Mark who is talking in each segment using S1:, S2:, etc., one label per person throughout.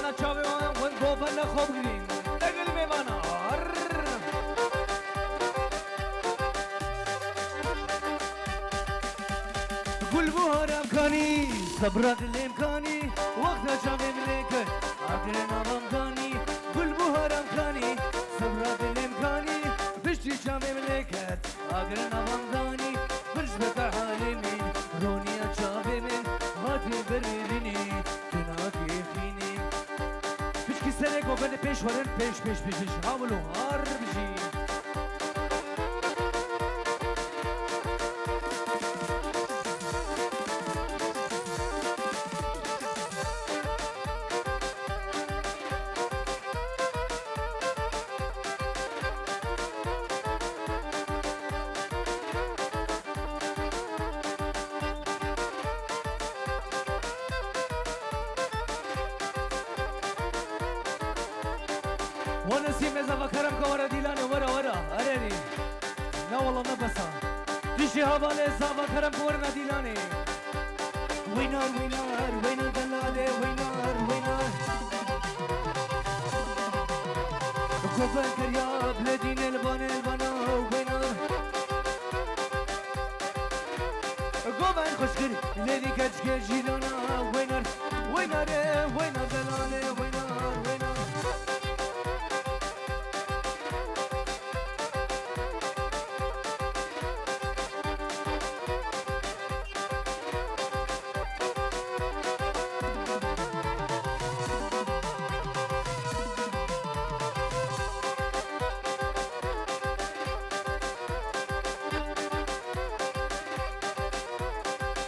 S1: میوانا چاوی من خود گوفن خوب گرین دگل میوانا گل بوهرم کانی صبرات الامکانی وقت چاوی ملیکت آگر نام کانی گل بوهرم کانی صبرات الامکانی بشتی چاوی ملیکت آگر نام کانی برش بکر حالی من رونیا چاوی من هاتی بریبینی تناتی خینی بشکی سره گوفن پیش ورن پیش هاولو هار بشی ونسيم إذا فكرمك ورا ديلاني ورا أريني لا والله نبصا تشي هبالي إذا فكرمك ورا ديلاني وينار دلالي وينار كوبان كرياب لدين البنا وينار كوبان خشكري لدي كتشكي جيلانا وينار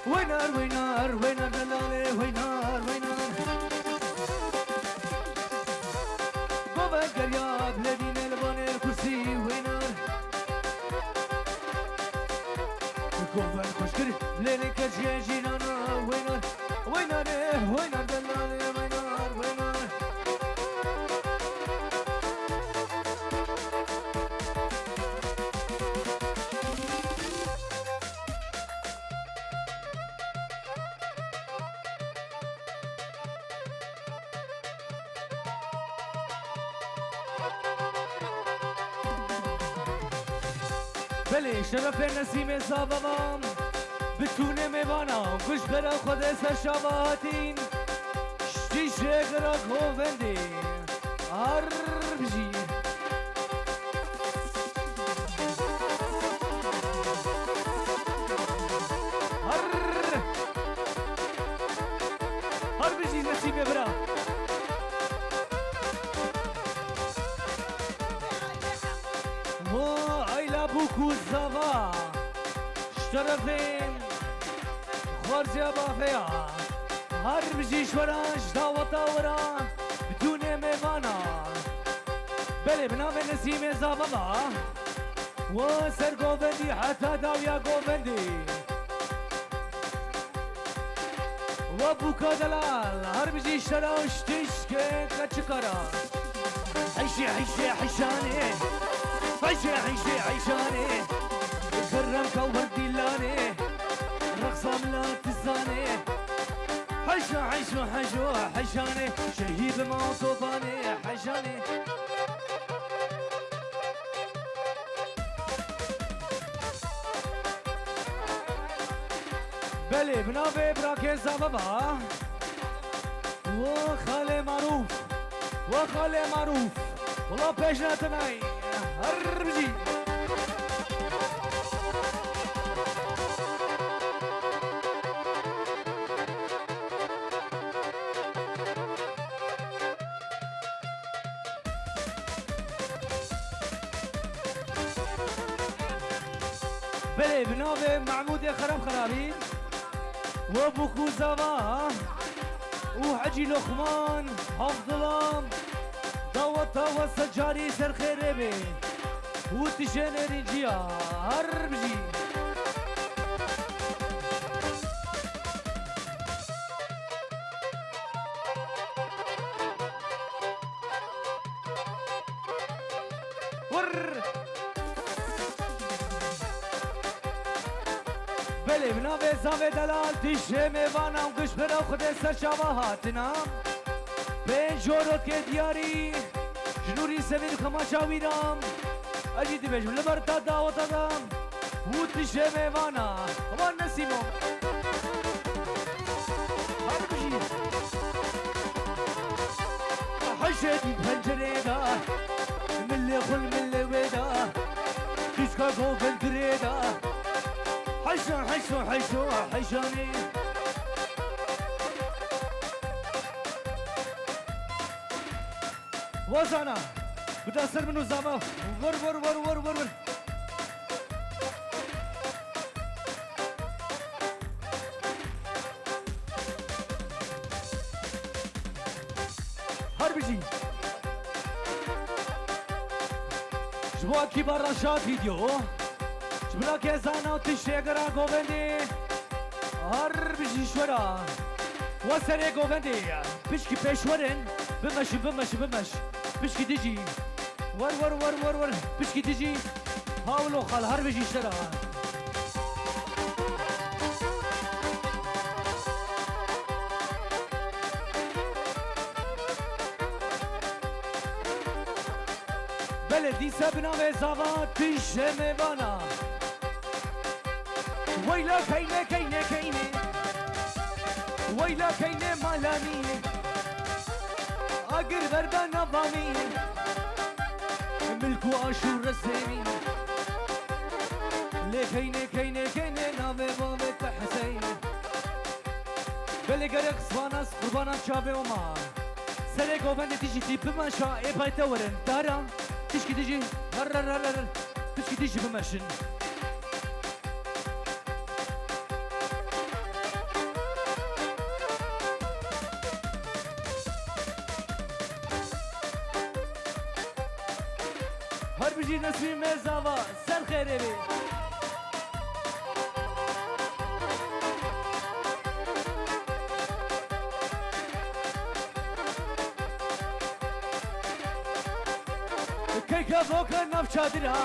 S1: دلالي وينار وينار دلالي وينار بابا قرياب لدين الباني الكرسي وينار بابا الخشكري ليلك جيجينا وينار دلالي وينار بله شرف نسیم زابام بتونه میوانم گوش برا خود سرشاباتین شتی شگرا گووندی هر بجی هر بجی نسیم برا بوكو الزفا شرفين خارج بافيا هر بجيش وراش داوطا وران بدون ميوانا بلي بنام نسيم زفا وسر قوفندي حتى داويا قوفندي وبوكا دلال هر بجيش شراش تشكي كتشكرا عيشي حشاني عيشاني كرمك وردي لاني رقصة ملا تزاني حشاني شهيد ما طوفاني حشاني بلي بنابي براكي زبابا وخالي معروف والله بيجنا تماي هربجي بلي بنابي معمود خرابي وابوكو زوا وحجي لخمان حفظلام داوتا وسجاري سر خيربي وتجن رجيا هربجي بله بنابه زاوه دلال تیشه میوانم گوش برا خود سر شواهاتنا بين جورك دياري جنوري سمين خما شاويرام اجي بيج لبرتا دعوة دام وتشمي وانا وانا سيمو هربجي حشتي بهالجريدة من اللي خل من اللي ويدا كيسكا جو في الجريدة حشاني وزانا بدأ أصير منه زعما ور هربجي جبوا كي برا شات فيديو جبلا كيزانا وتشيغرا غوفندي هربجي شورا وسري غوفندي بشكي بيشورن بمش بشكي تجي ور بشكي تجي هاولو خال هربجي شرا بلدي سبنا وزاوا تشمي بانا ويلا كينه ويلا كينه مالاني اگر وردا نظامي ملكو عاشور رسمي ليه كينه نامي مامت حسين بلي قرق سواناس قربانا شابي وما سري قوبان تيجي تي بمشا اي باي تورن دارا تشكي تيجي هر تشكي تيجي بمشن هربجي نسمي مزاوا سر خيري بي كيكا فوكا نفشادرا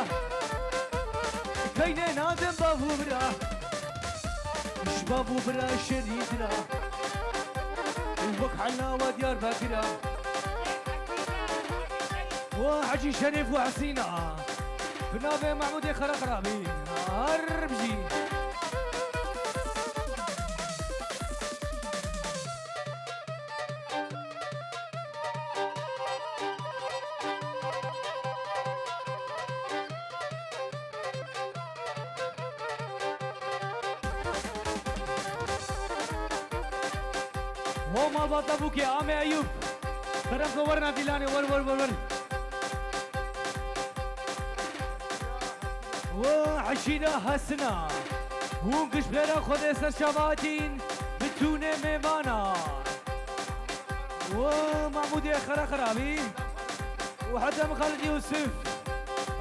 S1: كيني نادم بابو برا مش بابو برا شريدرا وك حنا وديار باكرا وحجي شريف وحسينا بنابي محمود خرقرابي هربجي وما بطبوك يا عمي أيوب طرف ورنا ديلاني ور وعشينا هسنا ونقش بغير خد شباتين بتونة ميمانا ومحمود خرقرابي وحتى خالد يوسف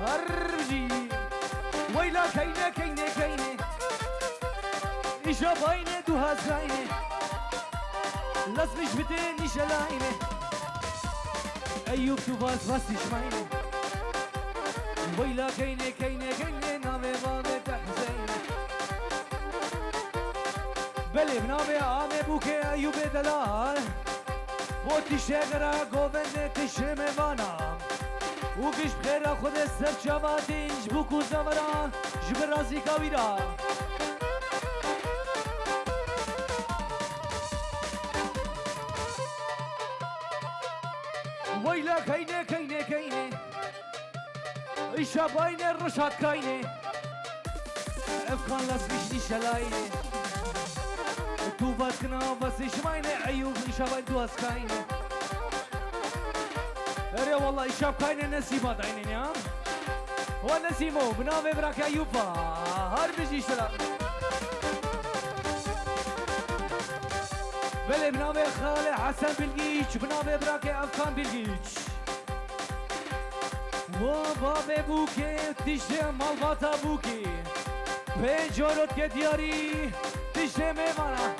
S1: هربجي ويلا كينه إيشا باينه دو هزاينه لازمش بدين شلاينه أيوب تو باس شماينه ويلا كينه نامي بابي تحزينه بلي بنامي عامي بوكي أيوب دلال وتي شغرا غوفند تشمي وانا وقش بخير خود السر شباتين جبوكو زورا جبر رازي كاويرا ويلا كينه إيشا باينه الرشاد كاينه افخان لازمش دي شلاينه تو باسكنا بس شماينه عيوب إيشا باين دواس كاينه اري والله إيشا كاينه نسيبات عينين يا هو نسيمو بنامي براك أيوبا هربجي شلا بلي بنامي خالي حسن بالجيش بنامي براك أفخان بالجيش وبابي بوكي تشتي مالباتا بوكي بيجورت كدياري تشتي ميمانا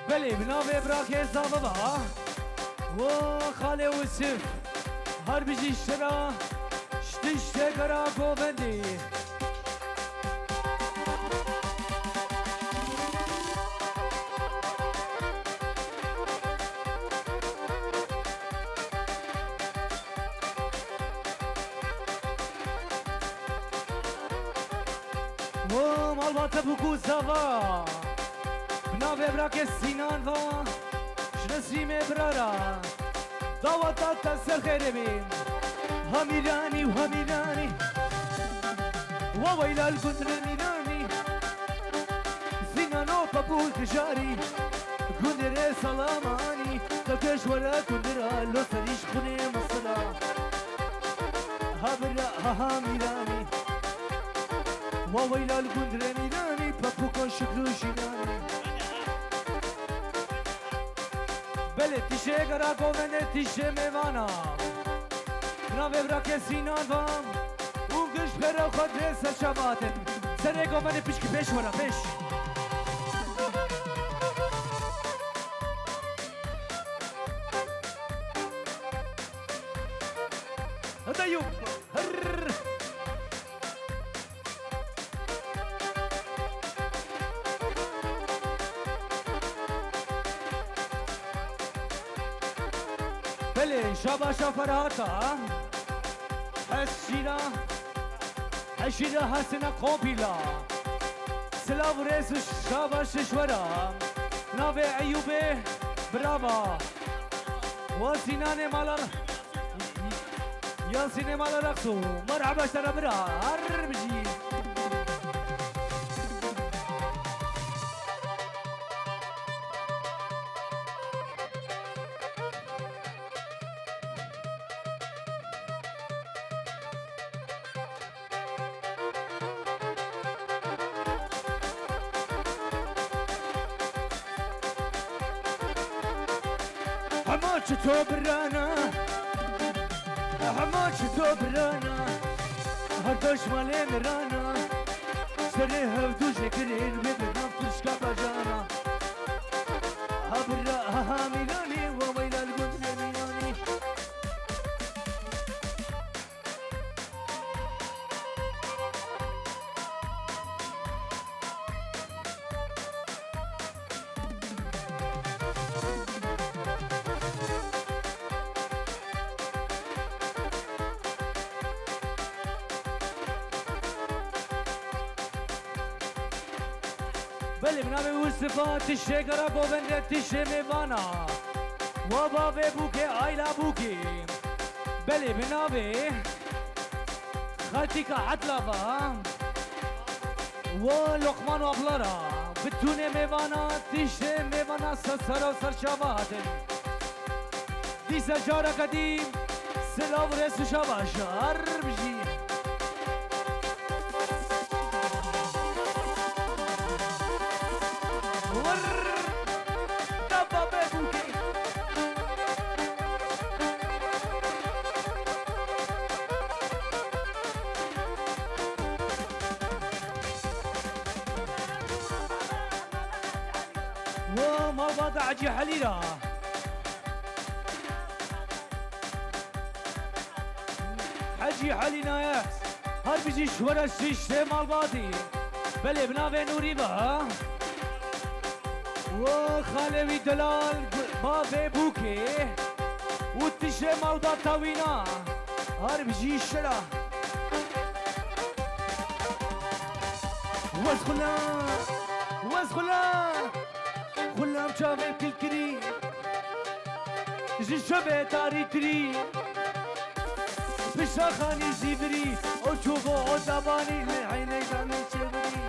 S1: بلي بنابي براكي زاببا وخالي وسف هر بجی شرا شتشته کرا گووندی و مالبات بکو زوا بنا براک سینان و شنسیم برارا دعوتات تسر خیره بین همیرانی و همیرانی و ویلا الگندر میرانی زینانو پبول تجاری گندر سلامانی تکش ورا گندر لو سریش خونه مصلا هبرا همیرانی و ویلا الگندر میرانی پبوکا شکلو جینانی بله تیشه گرا گوونده تیشه میوانا ناوه برا کسی نانوام اون گش بخیره خود سر شباتن سر گوونده پیش که پیش ورا پیش هدا یوب هر بله شاباشا فراتا هشیرا حسنا قوبیلا سلاو ریس شاباش شورا ناوه ایوبه براوا و سینان مالا یا سینه مالا رقصو مرحبا شترا برا هر بجی تو برانا حماش تو برانا هردوش مالي مرانا سريها بدوش كرين بدنا فرشكا بجانا هبرا هاميلاني وويلا القدر ميلاني بله بنابه او صفات شکر گوونده تشه میوانا و بابه بوکه آیلا بوکی بله بنابه خالتی که عطلابا و لقمان و ابلارا بتونه میوانا تشه میوانا سر و سرشاباته دیسا جارا قدیم سلاو رسو شاباشا هر بجی وما وضع جي حليلة حجي حلينا ياس هر بيجي شورا شيشتي مال باطي بلي بنابي نوري بها وخالوي دلال بابي بوكي وتشي مال باطاوينا هر بيجي شرا وزخلا وزخلا خلام شافي كل كري جي شبه تاري تري بشا خاني زيبري او شوفو او داباني عيني داني شبري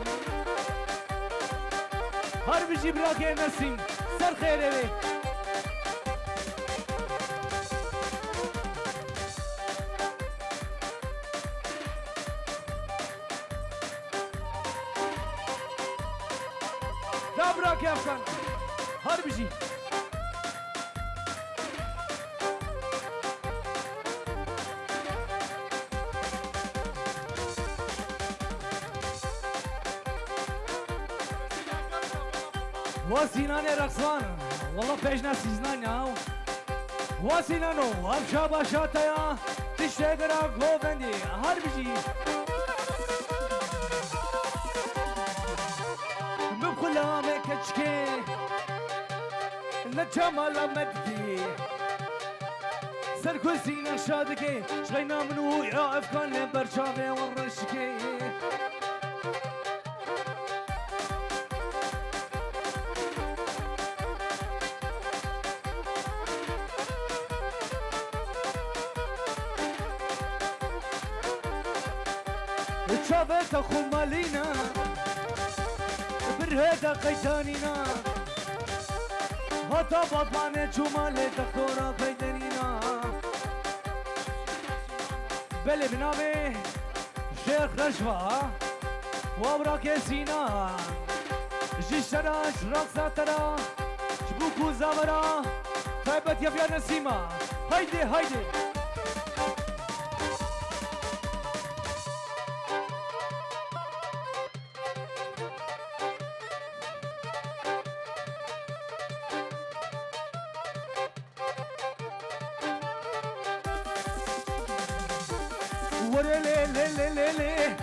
S1: هر بجي براكي نسيم سر خيري بي لا براكي افكان هر بجي وسيناني رقصان والله بيجنا سيزنان ياو واسینانو افشا باشاتایا تشته درا گووندی هر بجی بکلا مکچکی لجمال مدکی سرکوزین شادکی شغینا منو یا افکان برچاوه ورشکی شافت خمالينا برهدا قيتانينا هتا بطلاني جمالي دكتورا بيدنينا بلي بنامي شيخ رشوة وابراك يسينا جيشتراش رقصة ترى جبوكو زاورا طيبت يا نسيمة هيدي هيدي ورلي لي لي لي لي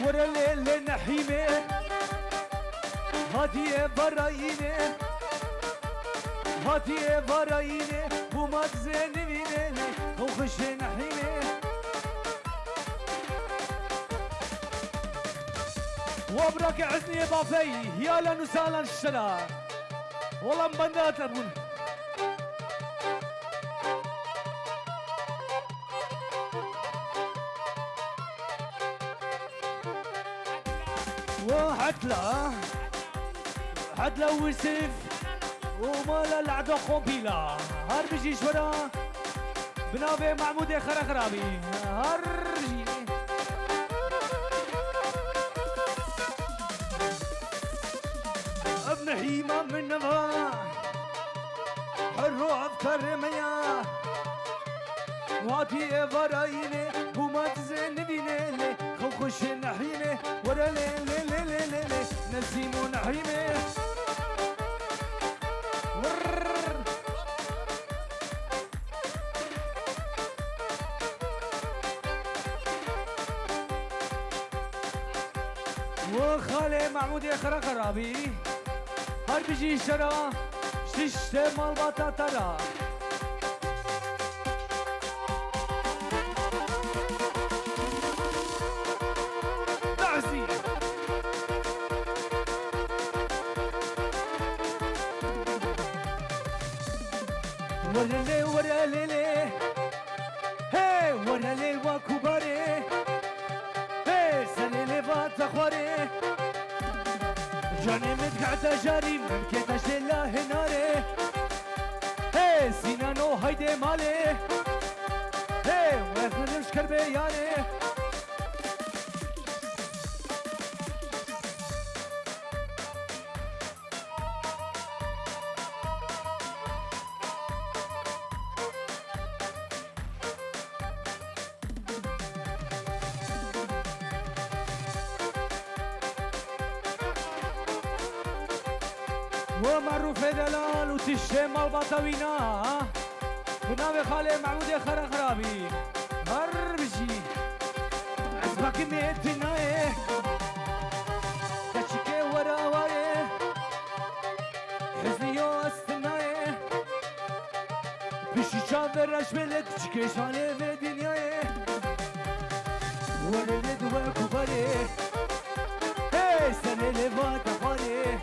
S1: ورلي لي نحيمي هاتي برايني هاتي برايني وما تزيني بيني وخش نحيمي وابرك عزني بافي يا لنسالا الشلا والله مبندات ابون حتلا وسيف ومالا العدو قنبيلة هربجي شورا بنابي محمود خرخرابي هرجي ابن حيمة من نبا حرو افكار ميا واتي فرايني وما تزين بيني خوخش نحيمي ورا لي لي لي لي لي لي نسيم نحيمي وخالي محمود يخرا خرابي هر بيجي شرا شتشت مال باتا ترى ورلي ورلي لي هي ورلي وكباري هي سليلي فاتخوري جاني متقعد جاري من كتاش لله ناري هي سينانو هيدي مالي هي ويخنا نشكر بياني ومعروف دلال وتشتي مال بطوينا وناوي خالي محمود خرخرابي هربجي عزبك ميتنا كشكي ورا واي حزني استناي بشي شافر رشبلك كشكي شاني في دنياي ورلد وكبري هي سنة لفات خالي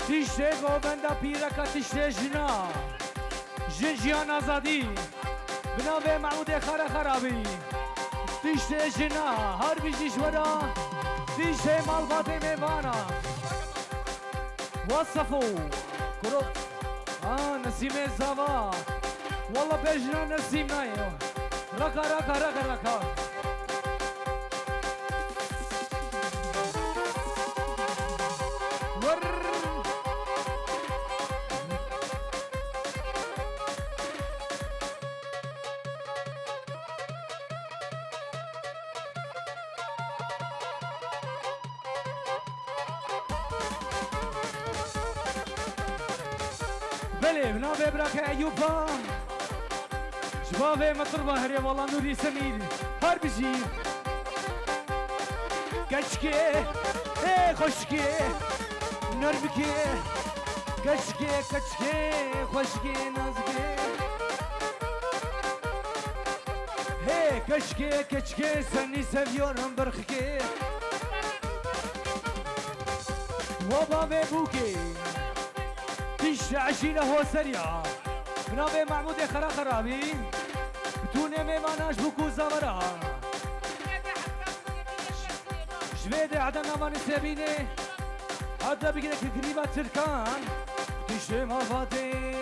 S1: تشته گوبنده پیرکا تشته جنا جنجیان آزادی بنابه محمود خرخرابی تشته جنا هر بیشیش ورا تشته مالبات میوانا وصفو کروب نسیم زوا والله بجنا نسیم نایو رکا رکا رکا رکا بله بنابه براك أيوبا شبابه مطربه هري والله نوري سمير هر بجي كشكي ايه خشكي نربكي كشكي كشكي خشكي نازكي هي كشكي كشكي سني سفيورم برخكي وبابي بوكي تيش عشيلة هو سريعة بنابي محمود خرا خرابي بتوني ميماناش بوكو زورا شويدي عدنا ما نسيبيني حتى بيجيلك قريبة تركان تيش ما فاتي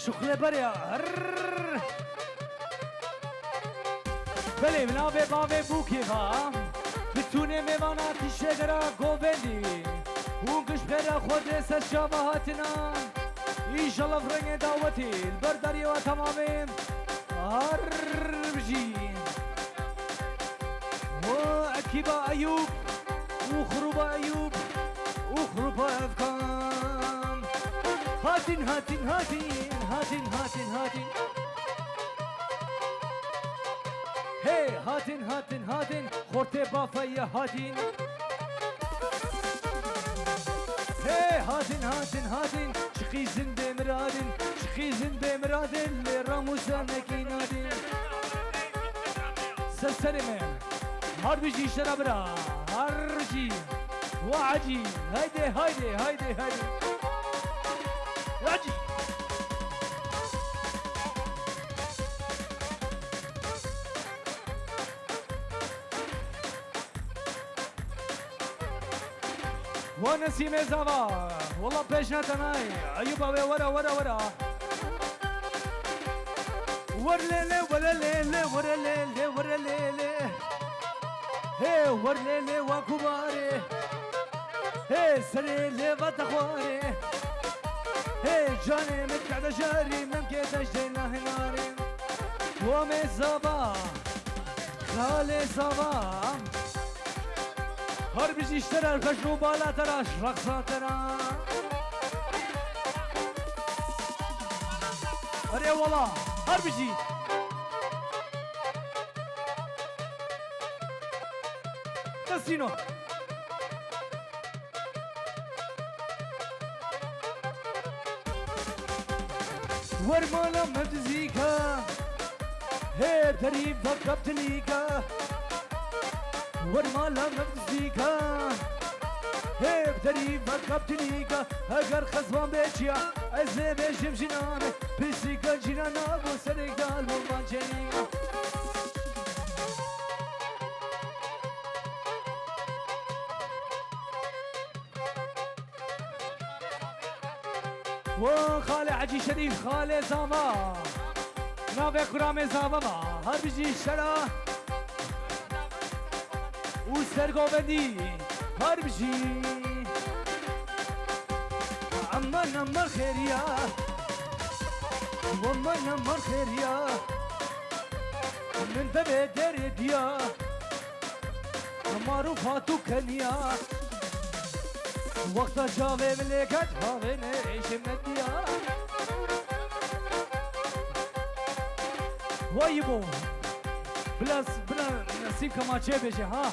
S1: شغل بريا بله بنابه بابه بوکی با بتونه میوانات شگرا گوبندی اون کش پر خود سر شباهاتنا ایشالله فرنگ دعوتی البرداری و تمامیم هر بجی و اکیبا ایوب و خروبا ایوب و خروبا افکان هاتین هاتین هاتین هاتین هاتین هاتین هي هاتين هاتين هاتين خورتي بافيا هاتين هي هاتين هاتين هاتين شخيزن بمرادين شخيزن بمرادين لراموسا مكينادين سلسلمة هربجي شرابرا هرجي وعجي هيدي هيدي هيدي هيدي وعجي ونسيم زابا والله بيشنا تناي أيوبا ورا ورا ورا ورليلي ورليلي ورليلي ورليلي هي ورليلي وكباري هي سريلي وتخواري هي جاني متقعد جاري ممكن تجدينا هناري ومي زابا خالي زابا هر بيجي اشترى الخشب بالا تراش رقصة ترى اري والله هر بيجي تسينو ورمالا مبزيكا هي تريب فكبت ليكا ورمالا مبزيكا هي تريب فكبت ليكا اگر خزبان بيتشيا ازي بيشم جناني بيسيكا جنانا بو سرق دال ممان جنيا وخالي عجي شريف خالي زاما نابي كرامي زاما هر بيجي شرا وسرقو بدي هر بيجي عمان نمر خيريا ومان نمر خيريا من دبي دير ديا معروفاتو كنيا وقت جاوه ملكت هاوه نعيش مديا وايبو بلا نسيب كما چه بشه ها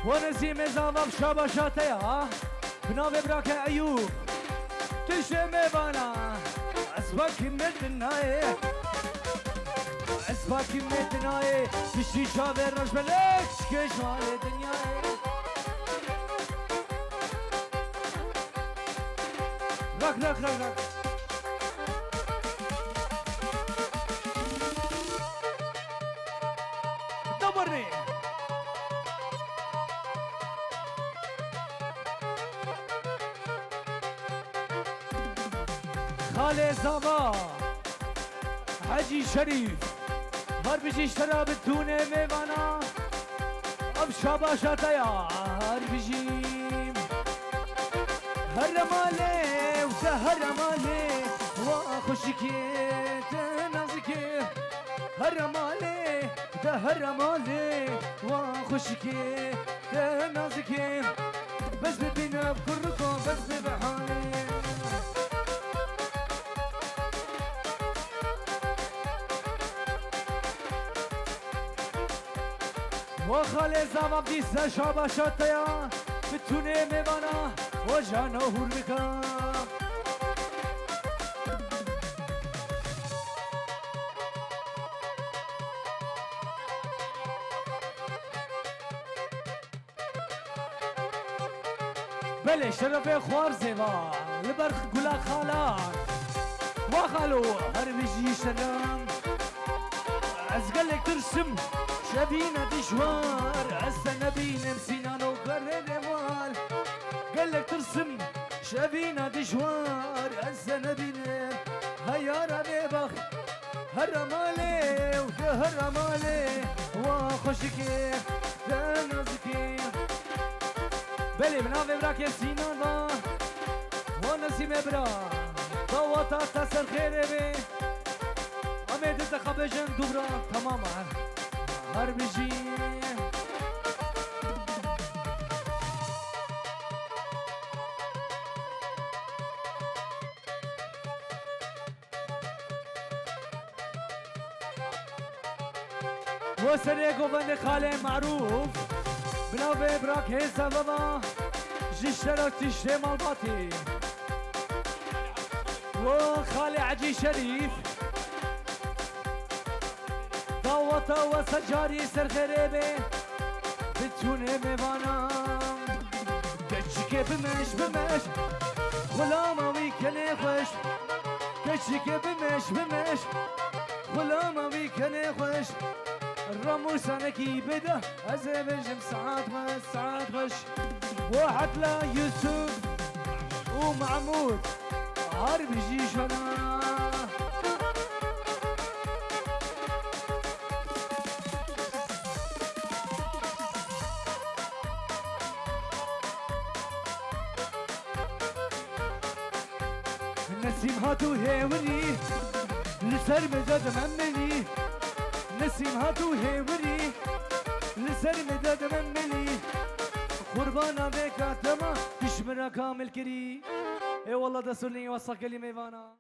S1: ونسيم زاوه بشابه شاتيا بنابه براك ايوب تشه ميوانا اسباك مدناي اسباك مدناي تشي شابه رش بلك چكش مال دنياي رك رك رك رك دبرني خالي زاما حجي شريف هر بيجي اشترى بالتونة ميوانا اب شابا شاتايا هر بيجي هرمالي وتهرمالي وخشكيت نازكي هرمالي وتهرمالي وخشكيت نازكي بس ببينا بكركم بس ببحالي وخالي زمان بديسة شعبا شاتيا بتوني ميوانا وجانا هورمكا بله شرف خوار زیوا لبرخ گلا خالان وخالو هر بيجي شرم از قلك ترسم شبينا دشوار هسه نبينا مسينان وقرر مال قلك ترسم شبينا دشوار هسه نبينا هيا ربي بخ هرمالي وهرمالي وخشكي تنازكي بلي بنافي براك سينان ونسيم برا ضوطا تسر خيري بي اميد تخبجن دبرا تماما هر بيجي وسريكو بند خالي معروف بنافي براك هيسا بابا جيشترك تشتري مالباتي وخالي عجي شريف ضوطة وسجاري سر غريبي بتوني ميوانا كتشكي بمش غلاما ويكني خوش كتشكي بمش غلاما ويكني خوش الرمو سنكي بدا أزبجم ساعات خوش واحد لا يوسف ومعمود عربي جيشنا نسيم هاتو هيوري لسر مدد مملي نسيم هاتو هيوري لسر مدد مملي قربانا بك تما تشمرا كامل كري اي والله ده سولني وصل كلمه فانا